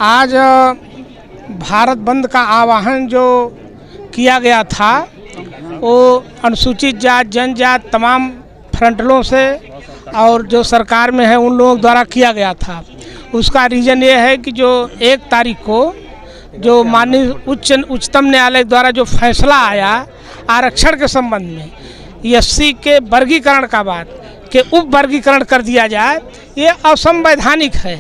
आज भारत बंद का आह्वान जो किया गया था वो अनुसूचित जात जनजात तमाम फ्रंटलों से और जो सरकार में है उन लोगों द्वारा किया गया था। उसका रीज़न ये है कि जो 1 तारीख को जो माननीय उच्चतम न्यायालय द्वारा जो फैसला आया आरक्षण के संबंध में, एससी के वर्गीकरण का बात कि उप वर्गीकरण कर दिया जाए, ये असंवैधानिक है।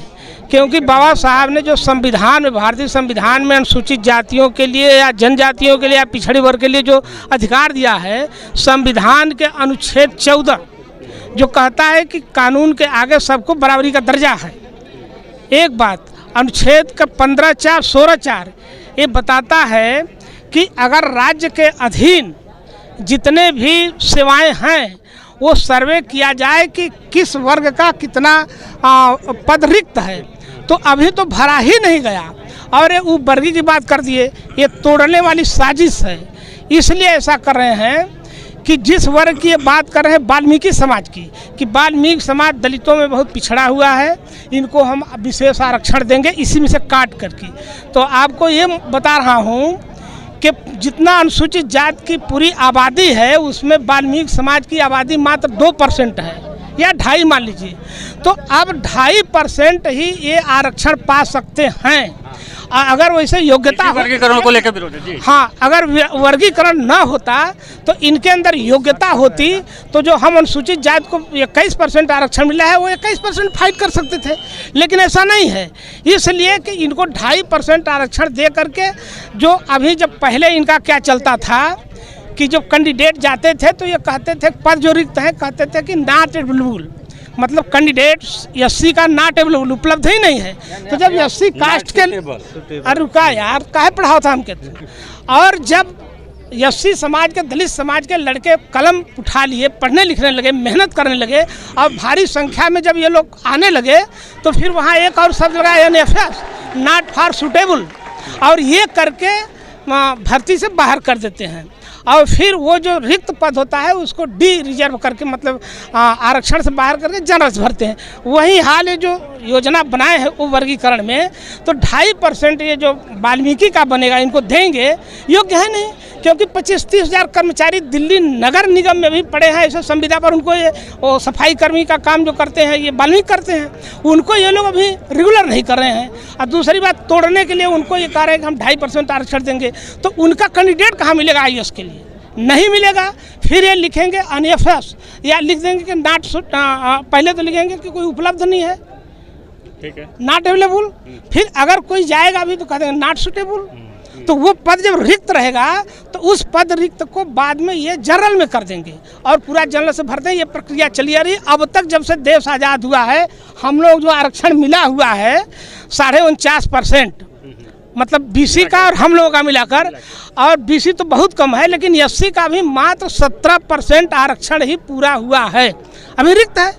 क्योंकि बाबा साहब ने जो संविधान में, भारतीय संविधान में अनुसूचित जातियों के लिए या जनजातियों के लिए या पिछड़े वर्ग के लिए जो अधिकार दिया है, संविधान के अनुच्छेद 14 जो कहता है कि कानून के आगे सबको बराबरी का दर्जा है। एक बात अनुच्छेद का 15(4), 16(4) ये बताता है कि अगर राज्य के अधीन जितने भी सेवाएं हैं वो सर्वे किया जाए कि किस वर्ग का कितना पद रिक्त है, तो अभी तो भरा ही नहीं गया और ये उपवर्गीय की बात कर दिए। ये तोड़ने वाली साजिश है। इसलिए ऐसा कर रहे हैं कि जिस वर्ग की ये बात कर रहे हैं वाल्मीकि समाज की, कि वाल्मीकि समाज दलितों में बहुत पिछड़ा हुआ है, इनको हम विशेष आरक्षण देंगे इसी में से काट करके। तो आपको ये बता रहा हूँ कि जितना अनुसूचित जात की पूरी आबादी है उसमें वाल्मीकि समाज की आबादी मात्र 2% है या 2.5 मान लीजिए। तो अब 2.5% ही ये आरक्षण पा सकते हैं। अगर वैसे योग्यता वर्गीकरण को लेकर विरोध है जी। हाँ, अगर वर्गीकरण न होता तो इनके अंदर योग्यता होती तो जो हम अनुसूचित जात को 21% आरक्षण मिला है वो 21% फाइट कर सकते थे, लेकिन ऐसा नहीं है। इसलिए कि इनको 2.5% आरक्षण दे करके, जो अभी जब पहले इनका क्या चलता था कि जब कैंडिडेट जाते थे तो ये कहते थे पद जो रिक्त है कहते थे कि नॉट अवेलेबल, मतलब कैंडिडेट एससी का नॉट अवेलेबल, उपलब्ध ही नहीं है। तो जब एससी कास्ट के, अरे रुका यार काहे पढ़ाओ था हम कहते, और जब एससी समाज के, दलित समाज के लड़के कलम उठा लिए, पढ़ने लिखने लगे, मेहनत करने लगे और भारी संख्या में जब ये लोग आने लगे तो फिर वहाँ एक और शब्द लगाया NFS, नॉट फॉर सूटेबल, और ये करके भर्ती से बाहर कर देते हैं। और फिर वो जो रिक्त पद होता है उसको डी रिजर्व करके, मतलब आरक्षण से बाहर करके जनरल से भरते हैं। वही हाल है जो योजना बनाए हैं उप वर्गीकरण में, तो 2.5% ये जो वाल्मीकि का बनेगा इनको देंगे, योग्य है नहीं। क्योंकि 25-30 हज़ार कर्मचारी दिल्ली नगर निगम में भी पड़े हैं ऐसे संविदा पर, उनको ये वो सफाई कर्मी का काम जो करते हैं ये वाल्मीकि करते हैं, उनको ये लोग अभी रेगुलर नहीं कर रहे हैं। और दूसरी बात, तोड़ने के लिए उनको ये कह रहे हैं कि हम 2.5% आरक्षण देंगे, तो उनका कैंडिडेट कहाँ मिलेगा IAS के लिए? नहीं मिलेगा। फिर ये लिखेंगे NFS या लिख देंगे कि नॉट, पहले तो लिखेंगे कि कोई उपलब्ध नहीं है, ठीक है, नॉट अवेलेबल। फिर अगर कोई जाएगा भी तो कह देंगे नॉट सूटेबल। तो वो पद जब रिक्त रहेगा तो उस पद रिक्त को बाद में ये जनरल में कर देंगे और पूरा जनरल से भरते हैं। ये प्रक्रिया चली आ रही है अब तक, जब से देश आज़ाद हुआ है। हम लोग जो आरक्षण मिला हुआ है 49.5%, मतलब BC का और हम लोगों का मिलाकर, और BC तो बहुत कम है, लेकिन SC का भी मात्र 17% आरक्षण ही पूरा हुआ है, अभी रिक्त है।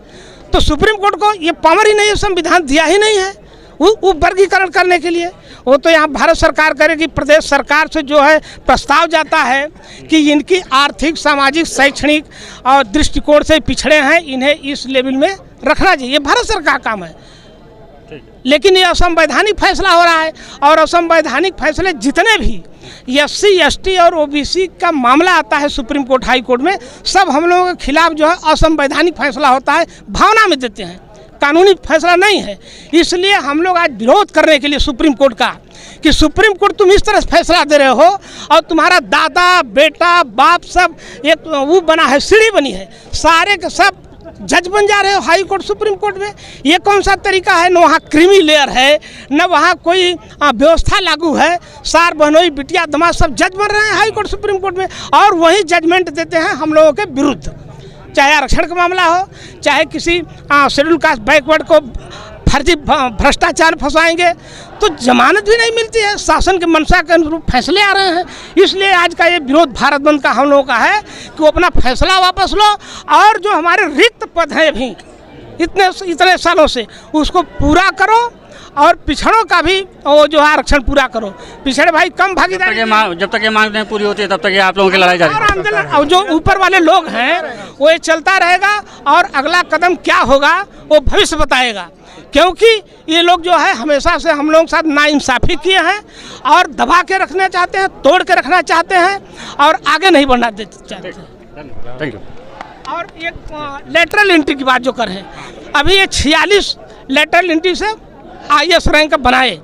तो सुप्रीम कोर्ट को ये पावर ही नहीं है, संविधान दिया ही नहीं है वो वर्गीकरण करने के लिए। वो तो यहाँ भारत सरकार करेगी, प्रदेश सरकार से जो है प्रस्ताव जाता है कि इनकी आर्थिक, सामाजिक, शैक्षणिक और दृष्टिकोण से पिछड़े हैं, इन्हें इस लेवल में रखना चाहिए, ये भारत सरकार का काम है। लेकिन ये असंवैधानिक फैसला हो रहा है, और असंवैधानिक फैसले जितने भी SC, ST और OBC का मामला आता है सुप्रीम कोर्ट, हाई कोर्ट में, सब हम लोगों के खिलाफ जो है असंवैधानिक फैसला होता है, भावना में देते हैं, कानूनी फैसला नहीं है। इसलिए हम लोग आज विरोध करने के लिए सुप्रीम कोर्ट का, कि सुप्रीम कोर्ट तुम इस तरह फैसला दे रहे हो और तुम्हारा दादा, बेटा, बाप सब एक वो बना है, सीढ़ी बनी है, सारे के सब जज बन जा रहे हो हाई कोर्ट, सुप्रीम कोर्ट में। ये कौन सा तरीका है? न वहाँ क्रीमी लेयर है, न वहाँ कोई व्यवस्था लागू है। सार बहनोई, बिटिया, दमाद सब जज बन रहे हैं हाई कोर्ट, सुप्रीम कोर्ट में, और वही जजमेंट देते हैं हम लोगों के विरुद्ध। चाहे आरक्षण का मामला हो, चाहे किसी शेड्यूल कास्ट बैकवर्ड को फर्जी भ्रष्टाचार फंसाएंगे तो जमानत भी नहीं मिलती है। शासन के मंशा के अनुरूप फैसले आ रहे हैं। इसलिए आज का ये विरोध भारत बंद का हम लोगों का है कि वो अपना फैसला वापस लो, और जो हमारे रिक्त पद हैं अभी इतने सालों से उसको पूरा करो, और पिछड़ों का भी वो जो है आरक्षण पूरा करो। पिछड़े भाई कम भागीदारी, जब तक ये मांग नहीं पूरी होती है तब तक ये आप लोगों की लड़ाई जारी है। आंदोलन, और जो ऊपर वाले लोग हैं वो ये चलता रहेगा, और अगला कदम क्या होगा वो भविष्य बताएगा। क्योंकि ये लोग जो है हमेशा से हम लोगों के साथ नाइंसाफ़ी किए हैं और दबा के रखना चाहते हैं, तोड़ के रखना चाहते हैं और आगे नहीं बढ़ना देते चाहते हैं। Thank you. और एक लेटरल एंट्री की बात जो कर हैं, अभी ये 46 लेटरल एंट्री से IAS रैंक बनाए,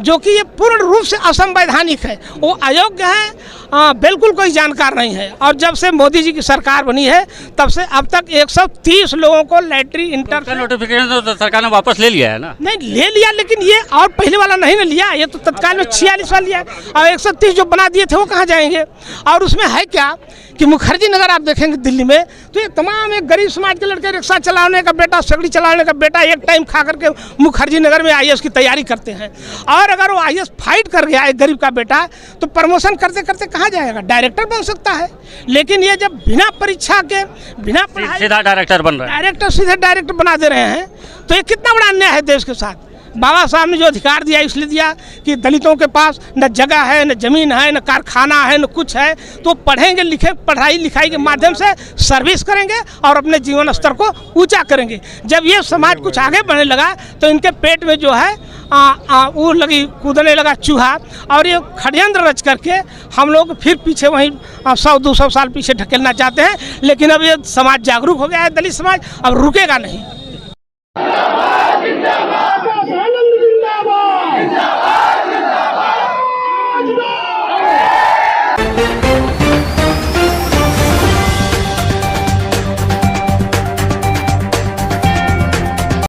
जो कि ये पूर्ण रूप से असंवैधानिक है, वो अयोग्य है, बिल्कुल कोई जानकार नहीं है। और जब से मोदी जी की सरकार बनी है तब से अब तक 130 लोगों को लैटरी इंटर का नोटिफिकेशन तो सरकार ने वापस ले लिया है ना? नहीं ले लिया, लेकिन ये और पहले वाला नहीं ना लिया, ये तो तत्काल में 46 वाला लिया और 130 जो बना दिए थे वो कहाँ जाएंगे। और उसमें है क्या कि मुखर्जी नगर आप देखेंगे दिल्ली में, तो ये तमाम एक गरीब समाज के लड़के रिक्शा चलाने का बेटा, सगड़ी चलाने का बेटा एक टाइम खा करके मुखर्जी नगर में IAS की तैयारी करते हैं। और अगर वो IAS फाइट कर गया एक गरीब का बेटा तो प्रमोशन करते करते कहाँ जाएगा, डायरेक्टर बन सकता है। लेकिन ये जब बिना परीक्षा के, बिना पढ़ाई, सीधा डायरेक्टर बन रहा है, डायरेक्टर सीधे डायरेक्टर बना दे रहे हैं, तो ये कितना बड़ा अन्याय है देश के साथ। बाबा साहब ने जो अधिकार दिया इसलिए दिया कि दलितों के पास न जगह है, न जमीन है, न कारखाना है, न कुछ है, तो पढ़ेंगे लिखे, पढ़ाई लिखाई के माध्यम से सर्विस करेंगे और अपने जीवन स्तर को ऊंचा करेंगे। जब ये समाज कुछ आगे बढ़ने लगा तो इनके पेट में जो है वो लगी, कूदने लगा चूहा, और ये षड्यंत्र रच करके हम लोग फिर पीछे वहीं 100-200 साल पीछे ढकेलना चाहते हैं। लेकिन अब ये समाज जागरूक हो गया है, दलित समाज, अब रुकेगा नहीं।